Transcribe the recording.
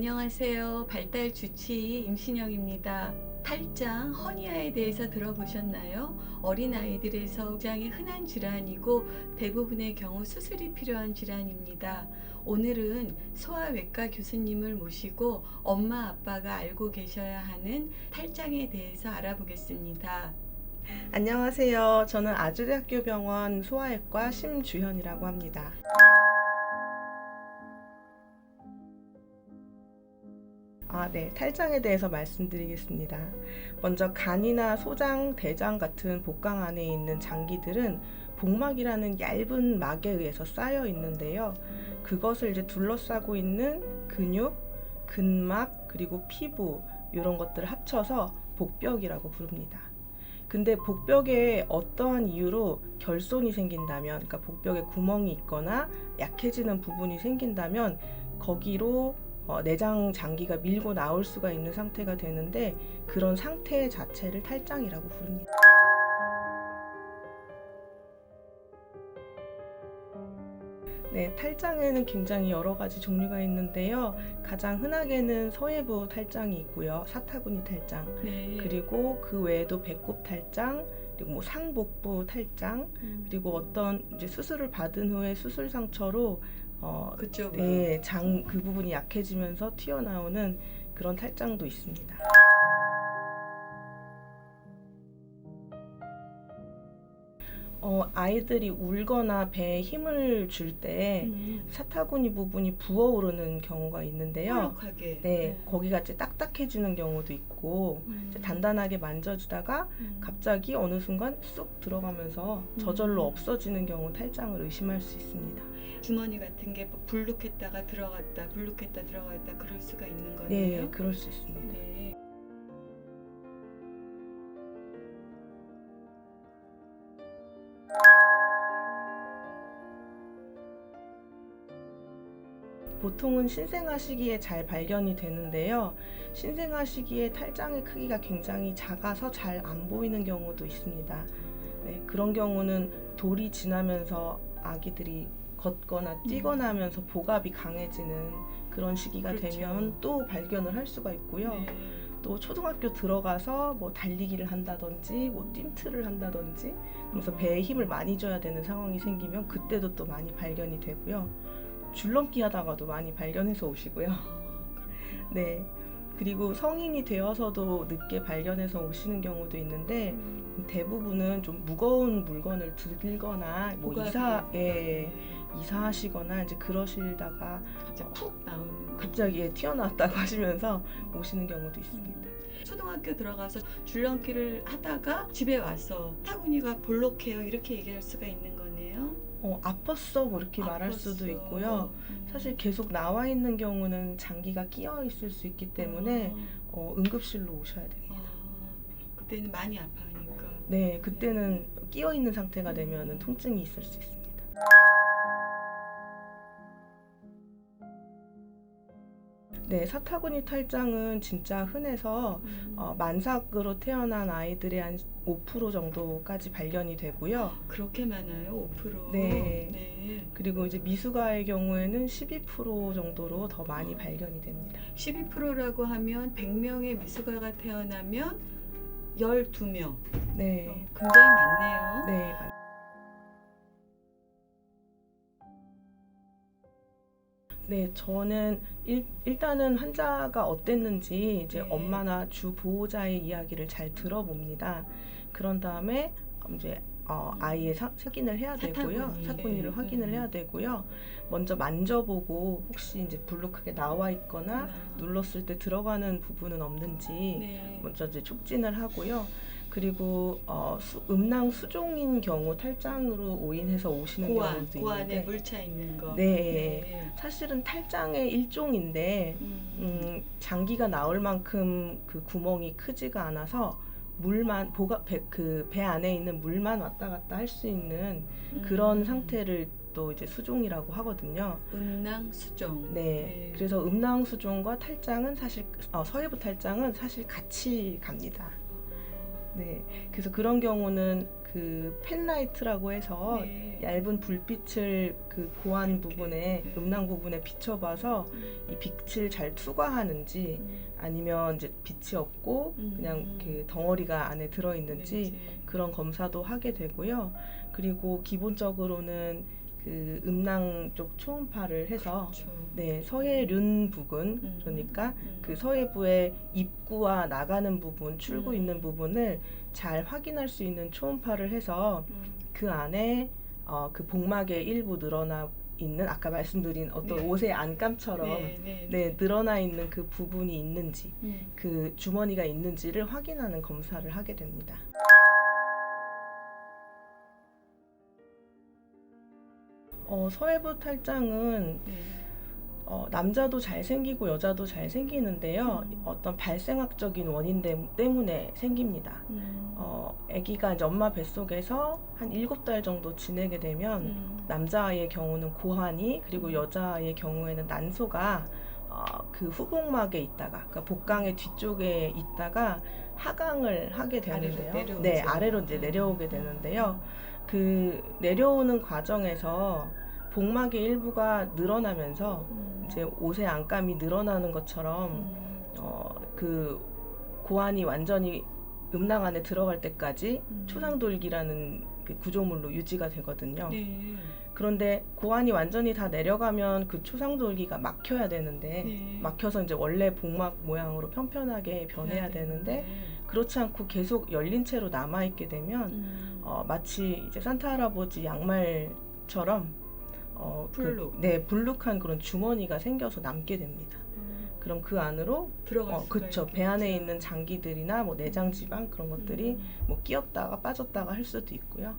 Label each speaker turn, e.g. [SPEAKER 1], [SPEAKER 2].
[SPEAKER 1] 안녕하세요. 발달 주치의 임신영입니다. 탈장, 허니아에 대해서 들어보셨나요? 어린아이들에서 굉장히 흔한 질환이고 대부분의 경우 수술이 필요한 질환입니다. 오늘은 소아외과 교수님을 모시고 엄마 아빠가 알고 계셔야 하는 탈장에 대해서 알아보겠습니다.
[SPEAKER 2] 안녕하세요. 저는 아주대학교 병원 소아외과 심주현이라고 합니다. 네. 탈장에 대해서 말씀드리겠습니다. 먼저 간이나 소장, 대장 같은 복강 안에 있는 장기들은 복막이라는 얇은 막에 의해서 쌓여 있는데요. 그것을 이제 둘러싸고 있는 근육, 근막, 그리고 피부 이런 것들을 합쳐서 복벽이라고 부릅니다. 근데 복벽에 어떠한 이유로 결손이 생긴다면, 그러니까 복벽에 구멍이 있거나 약해지는 부분이 생긴다면 거기로 내장 장기가 밀고 나올 수가 있는 상태가 되는데, 그런 상태 자체를 탈장이라고 부릅니다. 네, 탈장에는 굉장히 여러 가지 종류가 있는데요. 가장 흔하게는 서해부 탈장이 있고요. 사타구니 탈장,
[SPEAKER 1] 네.
[SPEAKER 2] 그리고 그 외에도 배꼽 탈장, 그리고 뭐 상복부 탈장, 그리고 어떤 이제 수술을 받은 후에 수술 상처로
[SPEAKER 1] 그쪽으로.
[SPEAKER 2] 네, 그 부분이 약해지면서 튀어나오는 그런 탈장도 있습니다. 아이들이 울거나 배에 힘을 줄 때 사타구니 부분이 부어오르는 경우가 있는데요.
[SPEAKER 1] 볼록하게.
[SPEAKER 2] 네, 거기가 이제 딱딱해지는 경우도 있고, 이제 단단하게 만져주다가 갑자기 어느 순간 쑥 들어가면서 저절로 없어지는 경우 탈장을 의심할 수 있습니다.
[SPEAKER 1] 주머니 같은 게 불룩했다가 들어갔다, 불룩했다 들어갔다 그럴 수가 있는 거네요.
[SPEAKER 2] 네, 그럴 수 있습니다.
[SPEAKER 1] 네.
[SPEAKER 2] 보통은 신생아 시기에 잘 발견이 되는데요. 신생아 시기에 탈장의 크기가 굉장히 작아서 잘 안 보이는 경우도 있습니다. 네, 그런 경우는 돌이 지나면서 아기들이 걷거나 뛰거나 하면서 복압이 강해지는 그런 시기가
[SPEAKER 1] 그렇죠.
[SPEAKER 2] 되면 또 발견을 할 수가 있고요.
[SPEAKER 1] 네.
[SPEAKER 2] 또 초등학교 들어가서 뭐 달리기를 한다든지 뭐 뜀트를 한다든지 그래서 배에 힘을 많이 줘야 되는 상황이 생기면 그때도 또 많이 발견이 되고요. 줄넘기 하다가도 많이 발견해서 오시고요. 네. 그리고 성인이 되어서도 늦게 발견해서 오시는 경우도 있는데, 대부분은 좀 무거운 물건을 들거나 뭐 이사하시거나 이제 그러시다가
[SPEAKER 1] 푹 나오는.
[SPEAKER 2] 갑자기 튀어나왔다고 하시면서 오시는 경우도 있습니다.
[SPEAKER 1] 초등학교 들어가서 줄넘기를 하다가 집에 와서 타구니가 볼록해요 이렇게 얘기할 수가 있는 거네요.
[SPEAKER 2] 아팠어 뭐 이렇게 말할 수도 있고요. 사실 계속 나와 있는 경우는 장기가 끼어 있을 수 있기 때문에 응급실로 오셔야 됩니다.
[SPEAKER 1] 그때는 많이 아파하니까.
[SPEAKER 2] 네, 그때는 끼어 있는 상태가 되면 통증이 있을 수 있습니다. 네, 사타구니 탈장은 진짜 흔해서 만삭으로 태어난 아이들의 한 5% 정도까지 발견이 되고요.
[SPEAKER 1] 그렇게 많아요? 5%?
[SPEAKER 2] 네.
[SPEAKER 1] 네.
[SPEAKER 2] 그리고 이제 미숙아의 경우에는 12% 정도로 더 많이 발견이 됩니다.
[SPEAKER 1] 12%라고 하면 100명의 미숙아가 태어나면 12명.
[SPEAKER 2] 네.
[SPEAKER 1] 굉장히 많네요.
[SPEAKER 2] 네. 네, 저는 일단은 환자가 어땠는지 이제
[SPEAKER 1] 네.
[SPEAKER 2] 엄마나 주 보호자의 이야기를 잘 들어봅니다. 그런 다음에 이제 아이의 확인을 해야 되고요. 사타구니를 확인을 해야 되고요. 먼저 만져보고 혹시 이제 불룩하게 나와 있거나 눌렀을 때 들어가는 부분은 없는지 먼저 이제 촉진을 하고요. 그리고 음낭 수종인 경우 탈장으로 오인해서 오시는 경우도 있는데
[SPEAKER 1] 고안에 물 차 있는 거.
[SPEAKER 2] 네. 사실은 탈장의 일종인데 장기가 나올 만큼 그 구멍이 크지가 않아서 물만 배 안에 있는 물만 왔다 갔다 할 수 있는 그런 상태를 또 이제 수종이라고 하거든요.
[SPEAKER 1] 음낭 수종.
[SPEAKER 2] 네. 그래서 음낭 수종과 탈장은 사실 서해부 탈장은 사실 같이 갑니다. 네. 그래서 그런 경우는 그 그 펜라이트라고 해서
[SPEAKER 1] 네.
[SPEAKER 2] 얇은 불빛을 그 고안 부분에
[SPEAKER 1] 네.
[SPEAKER 2] 음낭 부분에 비춰봐서 이 빛을 잘 투과하는지 아니면 이제 빛이 없고 그냥 그 덩어리가 안에 들어있는지 그런 검사도 하게 되고요. 그리고 기본적으로는 그 음낭 쪽 초음파를 해서
[SPEAKER 1] 그렇죠.
[SPEAKER 2] 네, 서해륜 부분 그러니까 그 서해부의 입구와 나가는 부분, 출구 있는 부분을 잘 확인할 수 있는 초음파를 해서 그 안에 그 복막의 일부 늘어나 있는 아까 말씀드린 어떤
[SPEAKER 1] 네.
[SPEAKER 2] 옷의 안감처럼 네, 늘어나 있는 그 부분이 있는지 그 주머니가 있는지를 확인하는 검사를 하게 됩니다. 서해부 탈장은 남자도 잘생기고 여자도 잘생기는데요. 어떤 발생학적인 원인 때문에 생깁니다. 아기가 이제 엄마 뱃속에서 한 7달 정도 지내게 되면 남자아이의 경우는 고환이 그리고 여자아이의 경우에는 난소가 그 후복막에 있다가 그러니까 복강의 뒤쪽에 있다가 하강을 하게 되는데요. 네, 아래로 이제 내려오게 되는데요. 그 내려오는 과정에서 복막의 일부가 늘어나면서 이제 옷의 안감이 늘어나는 것처럼 그 고환이 완전히 음낭 안에 들어갈 때까지 초상돌기라는 그 구조물로 유지가 되거든요.
[SPEAKER 1] 네.
[SPEAKER 2] 그런데 고환이 완전히 다 내려가면 그 초상돌기가 막혀야 되는데
[SPEAKER 1] 네.
[SPEAKER 2] 막혀서 이제 원래 복막 모양으로 편편하게 변해야 되는데 그렇지 않고 계속 열린 채로 남아있게 되면 마치 이제 산타 할아버지 양말처럼
[SPEAKER 1] 불룩.
[SPEAKER 2] 네, 불룩한 그런 주머니가 생겨서 남게 됩니다. 그럼 그 안으로
[SPEAKER 1] 들어갈 수가
[SPEAKER 2] 그쵸, 배
[SPEAKER 1] 있겠죠.
[SPEAKER 2] 안에 있는 장기들이나 뭐 내장 지방 그런 것들이 뭐 끼었다가 빠졌다가 할 수도 있고요.